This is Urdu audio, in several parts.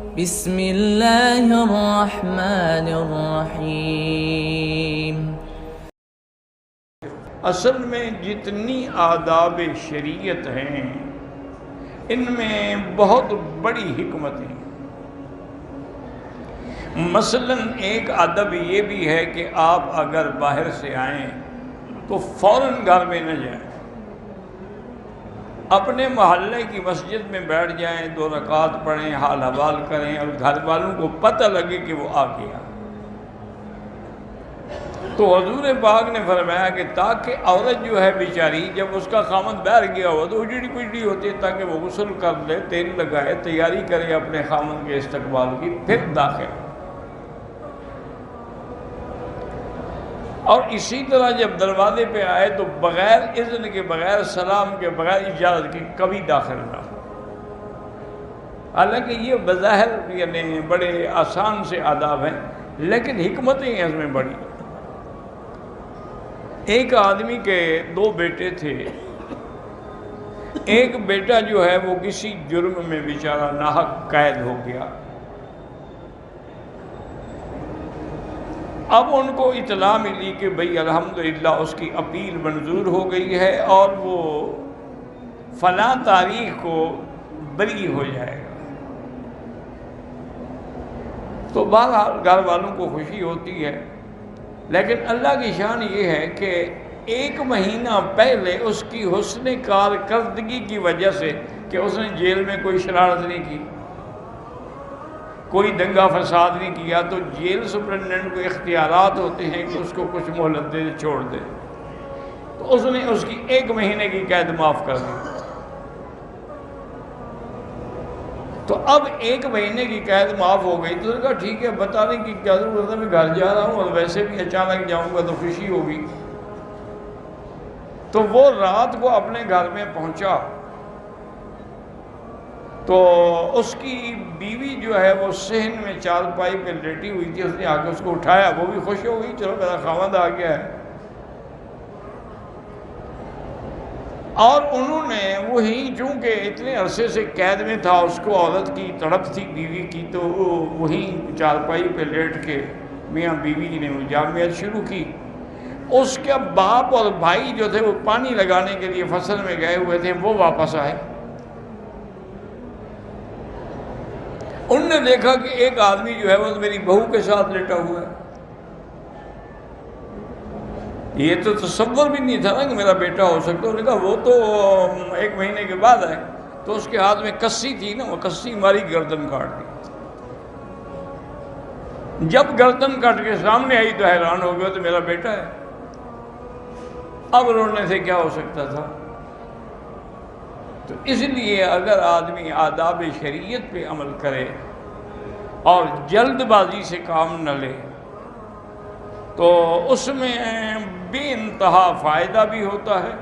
بسم اللہ الرحمن الرحیم۔ اصل میں جتنی آداب شریعت ہیں ان میں بہت بڑی حکمت ہیں۔ مثلا ایک ادب یہ بھی ہے کہ آپ اگر باہر سے آئیں تو فوراً گھر میں نہ جائیں، اپنے محلے کی مسجد میں بیٹھ جائیں، 2 رکعت پڑھیں، حال حوال کریں اور گھر والوں کو پتہ لگے کہ وہ آ گیا۔ تو حضور پاک نے فرمایا کہ تاکہ عورت جو ہے بیچاری جب اس کا خامند باہر گیا ہوا تو اجڑی پجڑی ہوتی ہے، تاکہ وہ غسل کر لے، تیل لگائے، تیاری کرے اپنے خامند کے استقبال کی، پھر داخل۔ اور اسی طرح جب دروازے پہ آئے تو بغیر اذن کے، بغیر سلام کے، بغیر اجازت کے کبھی داخل نہ ہو۔ حالانکہ یہ بظاہر یعنی بڑے آسان سے آداب ہیں، لیکن حکمتیں ہیں اس میں بڑی۔ ایک آدمی کے 2 بیٹے تھے۔ ایک بیٹا جو ہے وہ کسی جرم میں بیچارہ ناحق قید ہو گیا۔ اب ان کو اطلاع ملی کہ بھئی الحمدللہ اس کی اپیل منظور ہو گئی ہے اور وہ فلاں تاریخ کو بری ہو جائے گا۔ تو بہرحال گھر والوں کو خوشی ہوتی ہے، لیکن اللہ کی شان یہ ہے کہ 1 مہینہ پہلے اس کی حسن کارکردگی کی وجہ سے کہ اس نے جیل میں کوئی شرارت نہیں کی، کوئی دنگا فساد نہیں کیا، تو جیل سپرنٹینڈنٹ کو اختیارات ہوتے ہیں کہ اس کو کچھ مہلت دے چھوڑ دے۔ تو اس نے اس کی 1 مہینے کی قید معاف کر دی۔ تو اب 1 مہینے کی قید معاف ہو گئی، تو اس نے کہا ٹھیک ہے، بتانے کی کیا ضرورت ہے، میں گھر جا رہا ہوں اور ویسے بھی اچانک جاؤں گا تو خوشی ہوگی۔ تو وہ رات کو اپنے گھر میں پہنچا تو اس کی بیوی جو ہے وہ صحن میں چارپائی پہ لیٹی ہوئی تھی۔ اس نے آ کے اس کو اٹھایا، وہ بھی خوش ہو گئی، چلو میرا خاوند آ گیا ہے۔ اور انہوں نے وہی چونکہ اتنے عرصے سے قید میں تھا، اس کو عورت کی تڑپ تھی بیوی کی، تو وہی چارپائی پہ لیٹ کے میاں بیوی نے وہ جامعت شروع کی۔ اس کے باپ اور بھائی جو تھے وہ پانی لگانے کے لیے فصل میں گئے ہوئے تھے، وہ واپس آئے۔ انہوں نے دیکھا کہ ایک آدمی جو ہے وہ میری بہو کے ساتھ لیٹا ہوا ہے۔ یہ تو تصور بھی نہیں تھا نا کہ میرا بیٹا ہو سکتا۔ انہوں نے کہا وہ تو 1 مہینے کے بعد آئے۔ تو اس کے ہاتھ میں کسی تھی نا، وہ کسی ماری گردن کاٹ دی۔ جب گردن کاٹ کے سامنے آئی تو حیران ہو گیا، تو میرا بیٹا ہے۔ اب رونے سے کیا ہو سکتا تھا؟ تو اس لیے اگر آدمی آداب شریعت پہ عمل کرے اور جلد بازی سے کام نہ لے تو اس میں بے انتہا فائدہ بھی ہوتا ہے۔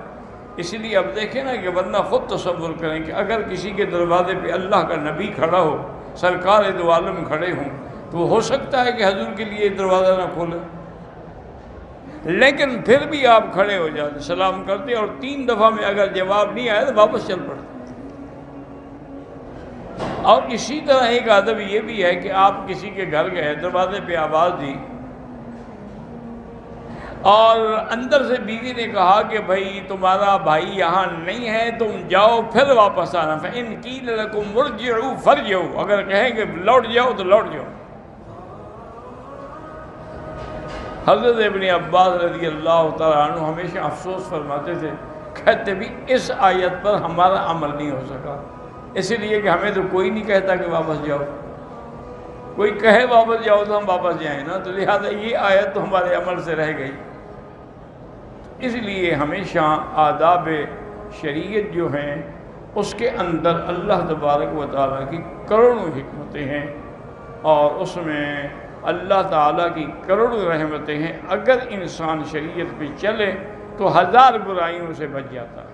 اس لیے اب دیکھیں نا کہ بندہ خود تصور کریں کہ اگر کسی کے دروازے پہ اللہ کا نبی کھڑا ہو، سرکار دو عالم کھڑے ہوں، تو ہو سکتا ہے کہ حضور کے لیے دروازہ نہ کھولے، لیکن پھر بھی آپ کھڑے ہو جاتے، سلام کرتے، اور 3 دفعہ میں اگر جواب نہیں آیا تو واپس چل پڑتے۔ اور اسی طرح ایک ادب یہ بھی ہے کہ آپ کسی کے گھر گئے، دروازے پہ آواز دی اور اندر سے بیوی نے کہا کہ بھائی تمہارا بھائی یہاں نہیں ہے، تم جاؤ پھر واپس آنا۔ فَإِنْ قِيلَ لَكُمْ ارْجِعُوا فَارْجِعُوا، اگر کہیں کہ لوٹ جاؤ تو لوٹ جاؤ۔ حضرت ابن عباس رضی اللہ تعالیٰ عنہ ہمیشہ افسوس فرماتے تھے، کہتے بھی اس آیت پر ہمارا عمل نہیں ہو سکا، اس لیے کہ ہمیں تو کوئی نہیں کہتا کہ واپس جاؤ، کوئی کہے واپس جاؤ تو ہم واپس جائیں نا، تو لہذا یہ آیت تو ہمارے عمل سے رہ گئی۔ اس لیے ہمیشہ آداب شریعت جو ہیں اس کے اندر اللہ تبارک و تعالیٰ کی کروڑوں حکمتیں ہیں، اور اس میں اللہ تعالیٰ کی کروڑوں رحمتیں ہیں۔ اگر انسان شریعت پہ چلے تو 1000 برائیوں سے بچ جاتا ہے۔